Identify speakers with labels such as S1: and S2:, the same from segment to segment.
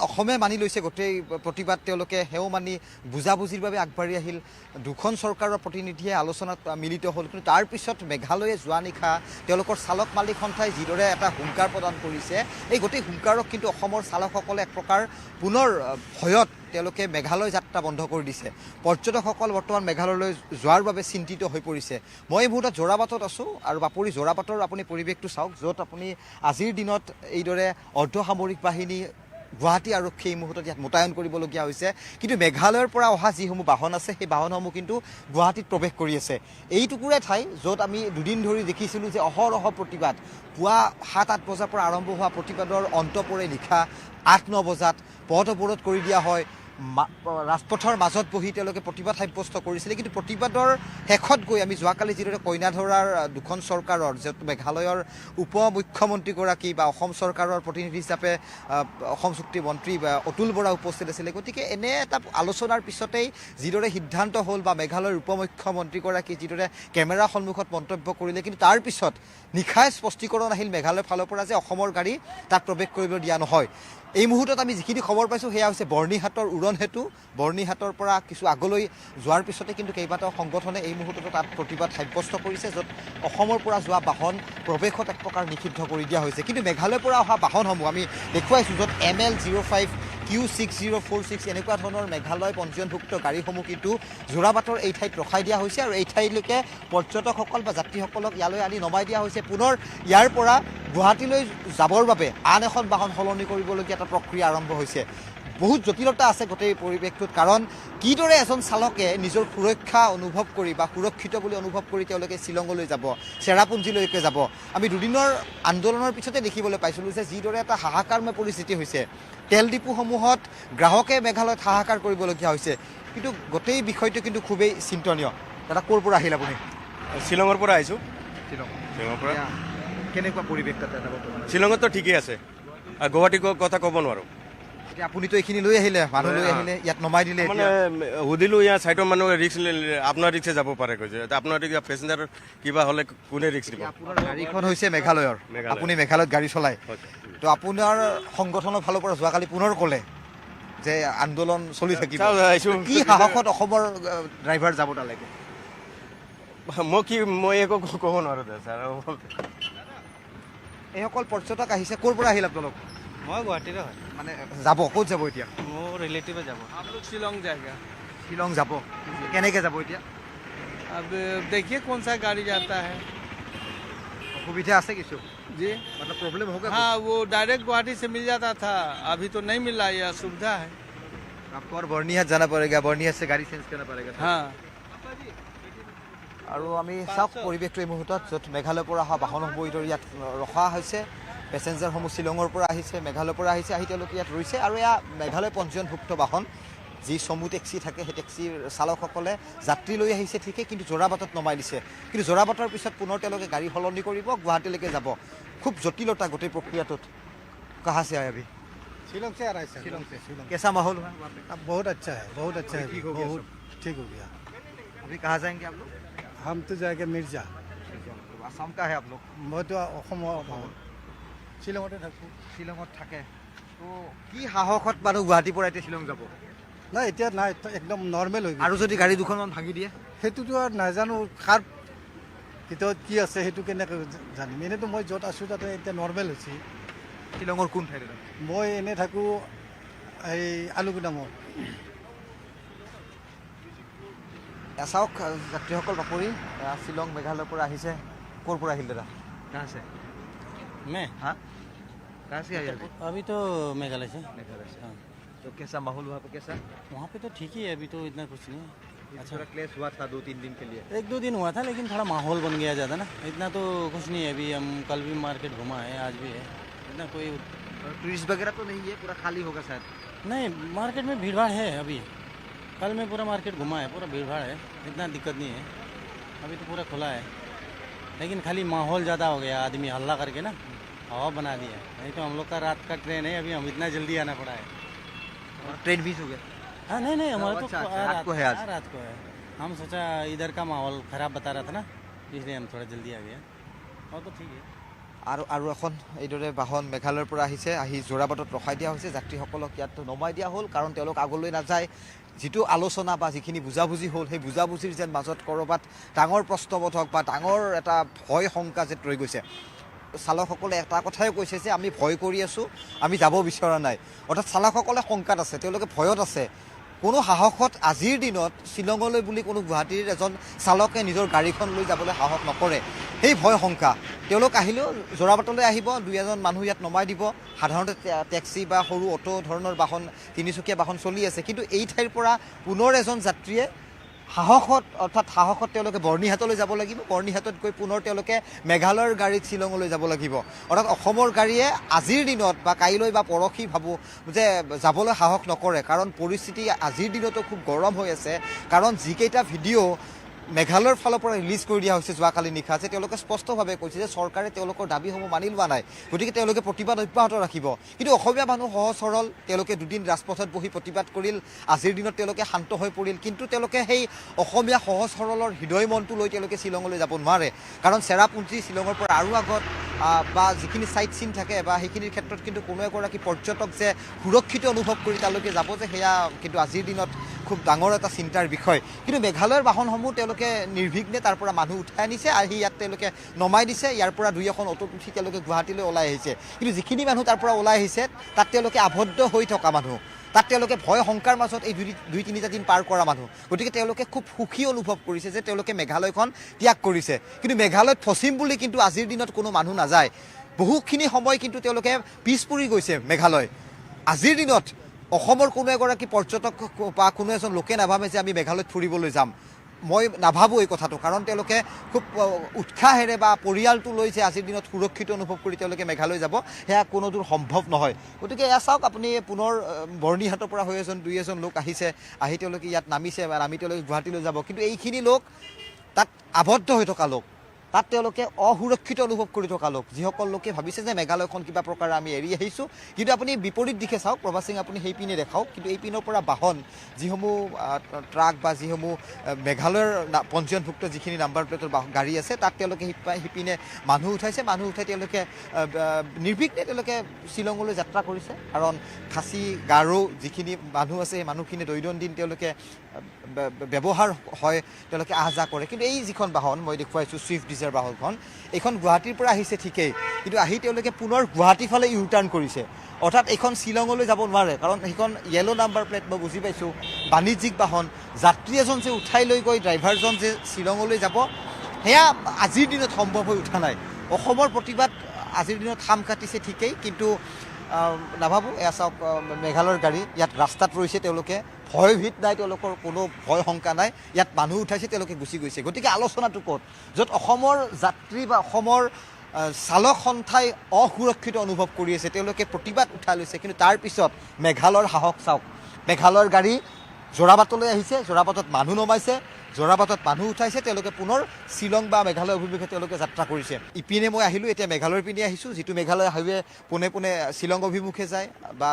S1: অসমে মানি লৈছে গোটেই প্ৰতিবাদ তেওঁলোকে হেও মানি বুজাবুজিৰ বাবে আগবাঢ়ি আহিল দুখন চৰকাৰৰ প্ৰতিনিধিয়ে আলোচনাত মিলিত হ'ল কিন্তু তাৰ পিছত মেঘালয়ে যোৱা নিশা তেওঁলোকৰ চালক মালিক সন্থাই যিদৰে এটা হুংকাৰ প্ৰদান কৰিছে এই গোটেই হুংকাৰক কিন্তু অসমৰ চালকসকলে এক প্ৰকাৰ পুনৰ ভয়ত তেওঁলোকে মেঘালয় যাত্ৰা বন্ধ কৰি দিছে পৰ্যটকসকল বৰ্তমান মেঘালয়লৈ যোৱাৰ বাবে চিন্তিত হৈ পৰিছে মই এই মুহূৰ্তত জোৰাবাটত আছোঁ আৰু বাপুৰি জোৰাবাটৰ আপুনি পৰিৱেশটো চাওক য'ত আপুনি আজিৰ দিনত এইদৰে অৰ্ধসামৰিক বাহিনী গুৱাহাটী আৰক্ষী এই মুহূৰ্তত ইয়াত মোতায়েন কৰিবলগীয়া হৈছে কিন্তু মেঘালয়ৰ পৰা অহা যিসমূহ বাহন আছে সেই বাহনসমূহ কিন্তু গুৱাহাটীত প্ৰৱেশ কৰি আছে এইটুকুৰে ঠাই য'ত আমি দুদিন ধৰি দেখিছিলোঁ যে অহৰহ প্ৰতিবাদ পুৱা 7-8 বজাৰ পৰা আৰম্ভ হোৱা প্ৰতিবাদৰ অন্ত পৰে নিশা 8-9 বজাত পথ অৱৰোধ কৰি দিয়া হয় ৰাজপথৰ মাজত বহি তেওঁলোকে প্ৰতিবাদ সাব্যস্ত কৰিছিলে কিন্তু প্ৰতিবাদৰ শেষত গৈ আমি যোৱাকালি যিদৰে কইনাধৰাৰ দুখন চৰকাৰৰ য'ত মেঘালয়ৰ উপ মুখ্যমন্ত্ৰীগৰাকী বা অসম চৰকাৰৰ প্ৰতিনিধি হিচাপে অসম চুক্তি মন্ত্ৰী বা অতুল বৰা উপস্থিত আছিলে গতিকে এনে এটা আলোচনাৰ পিছতেই যিদৰে সিদ্ধান্ত হ'ল বা মেঘালয়ৰ উপ মুখ্যমন্ত্ৰীগৰাকী যিদৰে কেমেৰাৰ সন্মুখত মন্তব্য কৰিলে কিন্তু তাৰ পিছত নিশাই স্পষ্টীকৰণ আহিল মেঘালয়ৰ ফালৰ পৰা যে অসমৰ গাড়ী তাত প্ৰৱেশ কৰিব দিয়া নহয় এই মুহূৰ্তত আমি যিখিনি খবৰ পাইছোঁ সেয়া হৈছে বৰ্ণিহাটৰ উৰণ সেতু বৰ্ণিহাটৰ পৰা কিছু আগলৈ যোৱাৰ পিছতে কিন্তু কেইবাটাও সংগঠনে এই মুহূৰ্তত তাত প্ৰতিবাদ সাব্যস্ত কৰিছে য'ত অসমৰ পৰা যোৱা বাহন প্ৰৱেশত এক প্ৰকাৰ নিষিদ্ধ কৰি দিয়া হৈছে কিন্তু মেঘালয়ৰ পৰা অহা বাহনসমূহ আমি দেখুৱাইছোঁ য'ত ML05 Q6046 এনেকুৱা ধৰণৰ মেঘালয় পঞ্জীয়নভুক্ত গাড়ীসমূহ কিন্তু জোৰাবাটৰ এই ঠাইত ৰখাই দিয়া হৈছে আৰু এই ঠাইলৈকে পৰ্যটকসকল বা যাত্ৰীসকলক ইয়ালৈ আনি নমাই দিয়া হৈছে পুনৰ ইয়াৰ পৰা গুৱাহাটীলৈ যাবৰ বাবে আন এখন বাহন সলনি কৰিবলগীয়া এটা প্ৰক্ৰিয়া আৰম্ভ হৈছে বহুত জটিলতা আছে গোটেই পৰিৱেশটোত কাৰণ কিদৰে এজন চালকে নিজৰ সুৰক্ষা অনুভৱ কৰি বা সুৰক্ষিত বুলি অনুভৱ কৰি তেওঁলোকে শ্বিলঙলৈ যাব চেৰাপুঞ্জীলৈকে যাব আমি দুদিনৰ আন্দোলনৰ পিছতে দেখিবলৈ পাইছিলোঁ যে যিদৰে এটা হাহাকাৰময় পৰিস্থিতি হৈছে তেল ডিপুসমূহত গ্ৰাহকে মেঘালয়ত হাহাকাৰ কৰিবলগীয়া হৈছে কিন্তু গোটেই বিষয়টো কিন্তু খুবেই চিন্তনীয় দাদা ক'ৰ পৰা আহিল আপুনি
S2: শ্বিলঙৰ পৰা আহিছোঁ
S1: শ্বিলঙৰ পৰা কেনেকুৱা পৰিৱেশ তাতে
S2: শ্বিলঙততো ঠিকেই আছে আৰু গুৱাহাটীৰ কথা ক'ব নোৱাৰোঁ
S1: আপুনিতো এইখিনি লৈ আহিলে মানুহ লৈ আহিলে ইয়াত নমাই দিলে
S2: মানে সুধিলোঁ ইয়াৰ চাইডৰ মানুহ ৰিক্স আপোনাৰ ৰিক্সে যাব পাৰে কৈছে আপোনাৰ পেচেঞ্জাৰ কিবা হ'লে কোনে ৰিক্স দিব
S1: আপোনাৰ গাড়ীখন হৈছে মেঘালয়ৰ আপুনি মেঘালয়ত গাড়ী চলায় তো আপোনাৰ সংগঠনৰ ফালৰ পৰা যোৱাকালি পুনৰ ক'লে যে আন্দোলন চলি থাকিব কি সাহসত অসমৰ ড্ৰাইভাৰ যাব তালৈকে
S2: মই একো ক'ব নোৱাৰোঁ ছাৰ
S1: এইসকল পৰ্যটক আহিছে ক'ৰ পৰা আহিল আপোনালোক
S3: मैं गुवाहाटी है
S1: মানে যাব ক'ত যাব এতিয়া
S3: मोर रिलेटिव যাব हम लोग शिलोंग जाएगा
S1: শ্বিলং যাব কেনেকৈ যাব এতিয়া
S3: अब देखिए कौन सा गाड़ी जाता है
S1: অসুবিধা আছে কিছু
S3: जी
S1: मतलब प्रॉब्लम होगा
S3: हाँ वो डायरेक्ट गुवाहाटी से मिल जाता था अभी तो नहीं मिल रहा यह सुविधा है
S1: आपको और बर्निहाट जाना पड़ेगा बर्निहाट से गाड़ी चेंज करना पड़ेगा
S3: हाँ
S1: আৰু আমি চাওক পৰিৱেশটো এই মুহূৰ্তত য'ত মেঘালয়ৰ পৰা অহা বাহনসমূহ ইয়াত ৰখা হৈছে পেচেঞ্জাৰসমূহ শ্বিলঙৰ পৰা আহিছে মেঘালয়ৰ পৰা আহিছে আহি তেওঁলোকে ইয়াত ৰৈছে আৰু এয়া মেঘালয় পঞ্জীয়নভুক্ত বাহন যি চমু টেক্সি থাকে সেই টেক্সিৰ চালকসকলে যাত্ৰী লৈ আহিছে ঠিকেই কিন্তু জোৰাবাটত নমাই দিছে কিন্তু জোৰাবাটৰ পিছত পুনৰ তেওঁলোকে গাড়ী সলনি কৰিব গুৱাহাটীলৈকে যাব খুব জটিলতা গোটেই প্ৰক্ৰিয়াটোত কাহা से आए अभी
S4: शिलोंग से आ रहा है सर शिलोंग से
S1: कैसा माहौल हुआ
S4: अब बहुत अच्छा है बहुत अच्छा है
S1: ठीक हो गया
S4: बहुत ठीक हो गया
S1: अभी कहाँ जाएंगे आप लोग
S4: हम तो जाएंगे मिर्जा
S1: आसाम का है आप लोग
S4: मैं तो शिलोंगते থাকোঁ
S1: শ্বিলঙত থাকে তো কি সাহসত মানুহ গুৱাহাটীৰ পৰা এতিয়া শ্বিলং যাব
S4: নাই এতিয়া নাই একদম নৰ্মেল হৈ গ'ল
S1: আৰু যদি গাড়ী দুখনমান ভাঙি দিয়ে
S4: সেইটোতো আৰু নাজানো কাৰ ভিতৰত কি আছে সেইটো কেনেকৈ জানিম এনেতো মই য'ত আছোঁ তাতে এতিয়া নৰ্মেল হৈছে
S1: শ্বিলঙৰ কোন ঠাইত
S4: মই এনে থাকোঁ এই আলুগুদামত
S1: চাওক যাত্ৰীসকল বাপৰি শ্বিলং মেঘালয়ৰ পৰা আহিছে ক'ৰ পৰা আহিল দাদা কাহ আছে
S5: मैं
S1: हाँ कहाँ से आए
S5: अभी तो मेघालय से
S1: मेघालय से तो कैसा माहौल वहाँ पे कैसा
S5: वहाँ पे तो ठीक ही है अभी तो इतना कुछ नहीं है
S1: अच्छा क्लेश हुआ था 2-3 दिन के लिए
S5: 1-2 दिन हुआ था लेकिन थोड़ा माहौल बन गया ज़्यादा ना इतना तो कुछ नहीं है अभी हम कल भी मार्केट घुमा है आज भी है इतना कोई
S1: टूरिस्ट वगैरह तो नहीं है पूरा खाली होगा शायद
S5: नहीं मार्केट में भीड़ भाड़ है अभी कल मैं पूरा मार्केट घुमा है पूरा भीड़ भाड़ है इतना दिक्कत नहीं है अभी तो पूरा खुला है लेकिन खाली माहौल ज़्यादा हो गया आदमी हल्ला करके ना हवा बना दिया नहीं तो हम लोग का रात का ट्रेन है अभी हम इतना जल्दी आना पड़ा है
S1: ट्रेन मिस हो गया
S5: हाँ नहीं हमारा तो
S1: अच्छा, रात को है आज
S5: रात को है हम सोचा इधर का माहौल ख़राब बता रहा था ना इसलिए हम थोड़ा जल्दी आ गए और तो ठीक है
S1: আৰু এখন এইদৰে বাহন মেঘালয়ৰ পৰা আহিছে, আহি যোৰাবাটত ৰখাই দিয়া হৈছে। যাত্ৰীসকলক ইয়াত নমাই দিয়া হ'ল, কাৰণ তেওঁলোক আগলৈ নাযায়। যিটো আলোচনা বা যিখিনি বুজাবুজি হ'ল, সেই বুজাবুজিৰ যেন মাজত ক'ৰবাত ডাঙৰ প্ৰশ্নবোধক বা ডাঙৰ এটা ভয় শংকা যেন ৰৈ গৈছে। চালকসকলে এটা কথাই কৈছে যে আমি ভয় কৰি আছোঁ, আমি যাব বিচৰা নাই। অৰ্থাৎ চালকসকলে শংকাত আছে, তেওঁলোকে ভয়ত আছে। কোনো সাহসত আজিৰ দিনত শ্বিলঙলৈ বুলি কোনো গুৱাহাটীৰ এজন চালকে নিজৰ গাড়ীখন লৈ যাবলৈ সাহস নকৰে। সেই ভয় শংকা তেওঁলোক আহিলেও যোৰাবাটলৈ আহিব, 2-এজন মানুহ ইয়াত নমাই দিব। সাধাৰণতে টেক্সি বা সৰু অটো ধৰণৰ বাহন, তিনিচকীয়া বাহন চলি আছে। কিন্তু এই ঠাইৰ পৰা পুনৰ এজন যাত্ৰীয়ে সাহসত তেওঁলোকে বৰ্ণিহাটলৈ যাব লাগিব। বৰ্ণিহাটত গৈ পুনৰ তেওঁলোকে মেঘালয়ৰ গাড়ীত শ্বিলঙলৈ যাব লাগিব। অৰ্থাৎ অসমৰ গাড়ীয়ে আজিৰ দিনত বা কাইলৈ বা পৰহি ভাবোঁ যে যাবলৈ সাহস নকৰে, কাৰণ পৰিস্থিতি আজিৰ দিনতো খুব গৰম হৈ আছে। কাৰণ যিকেইটা ভিডিঅ' মেঘালয়ৰ ফালৰ পৰা ৰিলিজ কৰি দিয়া হৈছে যোৱাকালি নিশা, যে তেওঁলোকে স্পষ্টভাৱে কৈছে যে চৰকাৰে তেওঁলোকৰ দাবীসমূহ মানি লোৱা নাই, গতিকে তেওঁলোকে প্ৰতিবাদ অব্যাহত ৰাখিব। কিন্তু অসমীয়া মানুহ সহজ সৰল, তেওঁলোকে দুদিন ৰাজপথত বহি প্ৰতিবাদ কৰিল। আজিৰ দিনত তেওঁলোকে শান্ত হৈ পৰিল। কিন্তু তেওঁলোকে সেই অসমীয়া সহজ সৰলৰ হৃদয় মনটো লৈ তেওঁলোকে শ্বিলঙলৈ যাব নোৱাৰে, কাৰণ চেৰাপুঞ্জী শ্বিলঙৰ পৰা আৰু আগত বা যিখিনি চাইট চিন থাকে বা সেইখিনিৰ ক্ষেত্ৰত কিন্তু কোনো এগৰাকী পৰ্যটক যে সুৰক্ষিত অনুভৱ কৰি তালৈকে যাব, যে সেয়া কিন্তু আজিৰ দিনত খুব ডাঙৰ এটা চিন্তাৰ বিষয়। কিন্তু মেঘালয়ৰ বাহনসমূহ তেওঁলোকে নিৰ্বিঘ্নে তাৰ পৰা মানুহ উঠাই আনিছে, আহি ইয়াত তেওঁলোকে নমাই দিছে। ইয়াৰ পৰা 2-এখন অটোত উঠি তেওঁলোকে গুৱাহাটীলৈ ওলাই আহিছে। কিন্তু যিখিনি মানুহ তাৰ পৰা ওলাই আহিছে, তাত তেওঁলোকে আবদ্ধ হৈ থকা মানুহ, তাত তেওঁলোকে ভয় শংকাৰ মাজত এই 2-3টা দিন পাৰ কৰা মানুহ। গতিকে তেওঁলোকে খুব সুখী অনুভৱ কৰিছে যে তেওঁলোকে মেঘালয়খন ত্যাগ কৰিছে। কিন্তু মেঘালয়ত ফচিম বুলি কিন্তু আজিৰ দিনত কোনো মানুহ নাযায়। বহুখিনি সময় কিন্তু তেওঁলোকে পিছ পৰি গৈছে মেঘালয়। আজিৰ দিনত অসমৰ কোনো এগৰাকী পৰ্যটক বা কোনো এজন লোকে নাভাবে যে আমি মেঘালয়ত ফুৰিবলৈ যাম। মই নাভাবোঁ এই কথাটো, কাৰণ তেওঁলোকে খুব উৎসাহেৰে বা পৰিয়ালটো লৈ যে আজিৰ দিনত সুৰক্ষিত অনুভৱ কৰি তেওঁলোকে মেঘালয় যাব, সেয়া কোনো দূৰ সম্ভৱ নহয়। গতিকে এয়া চাওক আপুনি, পুনৰ বৰ্ণিহাটৰ পৰা হৈ 2-এজন লোক আহিছে, আহি তেওঁলোকে ইয়াত নামিছে, নামি তেওঁলোকে গুৱাহাটীলৈ যাব। কিন্তু এইখিনি লোক তাত আবদ্ধ হৈ থকা লোক, তাত তেওঁলোকে অসুৰক্ষিত অনুভৱ কৰি থকা লোক, যিসকল লোকে ভাবিছে যে মেঘালয়খন কিবা প্ৰকাৰে আমি এৰি আহিছোঁ। কিন্তু আপুনি বিপৰীত দিশে চাওক, প্ৰভাস সিং আপুনি সেই পিনে দেখাওক। কিন্তু এই পিনৰ পৰা বাহন, যিসমূহ ট্ৰাক বা যিসমূহ মেঘালয়ৰ পঞ্জীয়নভুক্ত যিখিনি নাম্বাৰ প্লেটৰ গাড়ী আছে, তাত তেওঁলোকে সিপিনে মানুহ উঠাইছে। মানুহ উঠাই তেওঁলোকে নিৰ্বিঘ্নে তেওঁলোকে শ্বিলঙলৈ যাত্ৰা কৰিছে। কাৰণ খাচী গাৰো যিখিনি মানুহ আছে, সেই মানুহখিনি দৈনন্দিন তেওঁলোকে ব্যৱহাৰ হয়, তেওঁলোকে আহ যাহ কৰে। কিন্তু এই যিখন বাহন মই দেখুৱাইছোঁ, ছুইফ্ট ডিজায়াৰ বাহনখন, এইখন গুৱাহাটীৰ পৰা আহিছে ঠিকেই, কিন্তু আহি তেওঁলোকে পুনৰ গুৱাহাটীৰ ফালে ইউ টাৰ্ণ কৰিছে। অৰ্থাৎ এইখন শ্বিলঙলৈ যাব নোৱাৰে, কাৰণ সেইখন য়েল' নাম্বাৰ প্লেট, মই বুজি পাইছোঁ বাণিজ্যিক বাহন। যাত্ৰী এজন যে উঠাই লৈ গৈ ড্ৰাইভাৰজন যে শ্বিলঙলৈ যাব, সেয়া আজিৰ দিনত সম্ভৱ হৈ উঠা নাই। অসমৰ প্ৰতিবাদ আজিৰ দিনত খাম কাটিছে ঠিকেই, কিন্তু নাভাবোঁ। এয়া চাওক, মেঘালয়ৰ গাড়ী ইয়াত ৰাস্তাত ৰৈছে, তেওঁলোকে ভয়ভীত নাই, তেওঁলোকৰ কোনো ভয় শংকা নাই। ইয়াত মানুহ উঠাইছে, তেওঁলোকে গুচি গৈছে। গতিকে আলোচনাটো ক'ত? য'ত অসমৰ যাত্ৰী বা অসমৰ চালক সন্থাই অসুৰক্ষিত অনুভৱ কৰি আছে, তেওঁলোকে প্ৰতিবাদ উঠাই লৈছে। কিন্তু তাৰপিছত মেঘালয়ৰ সাহস চাওক, মেঘালয়ৰ গাড়ী যোৰাবাটলৈ আহিছে, যোৰাবাটত মানুহ নমাইছে, যোৰাবাটত মানুহ উঠাইছে, তেওঁলোকে পুনৰ শ্বিলং বা মেঘালয় অভিমুখে তেওঁলোকে যাত্ৰা কৰিছে। ইপিনে মই আহিলোঁ, এতিয়া মেঘালয়ৰ পিনে আহিছোঁ, যিটো মেঘালয় হাইৱে পোনে পোনে শ্বিলং অভিমুখে যায় বা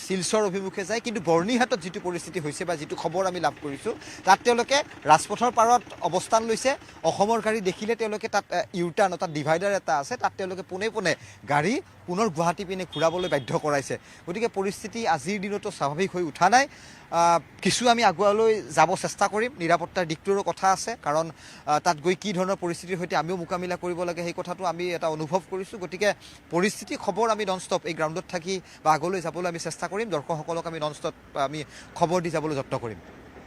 S1: শিলচৰ অভিমুখে যায়। কিন্তু বৰ্ণিহাটত যিটো পৰিস্থিতি হৈছে বা যিটো খবৰ আমি লাভ কৰিছোঁ, তাত তেওঁলোকে ৰাজপথৰ পাৰত অৱস্থান লৈছে। অসমৰ গাড়ী দেখিলে তেওঁলোকে তাত ইউটাৰ্ণ, তাত ডিভাইডাৰ এটা আছে, তাত তেওঁলোকে পোনে পোনে গাড়ী পুনৰ গুৱাহাটী পিনে ঘূৰাবলৈ বাধ্য কৰাইছে। গতিকে পৰিস্থিতি আজিৰ দিনতো স্বাভাৱিক হৈ উঠা নাই। কিছু আমি আগুৱালৈ যাব চেষ্টা কৰিম। নিৰাপত্তাৰ দিশটোৰো কথা আছে, কাৰণ তাত গৈ কি ধৰণৰ পৰিস্থিতিৰ সৈতে আমিও মোকাবিলা কৰিব লাগে, সেই কথাটো আমি এটা অনুভৱ কৰিছোঁ। গতিকে পৰিস্থিতি খবৰ আমি নন ষ্টপ এই গ্ৰাউণ্ডত থাকি বা আগলৈ যাবলৈ আমি চেষ্টা কৰিম। দৰ্শকসকলক আমি নন ষ্টপ আমি খবৰ দি যাবলৈ যত্ন কৰিম।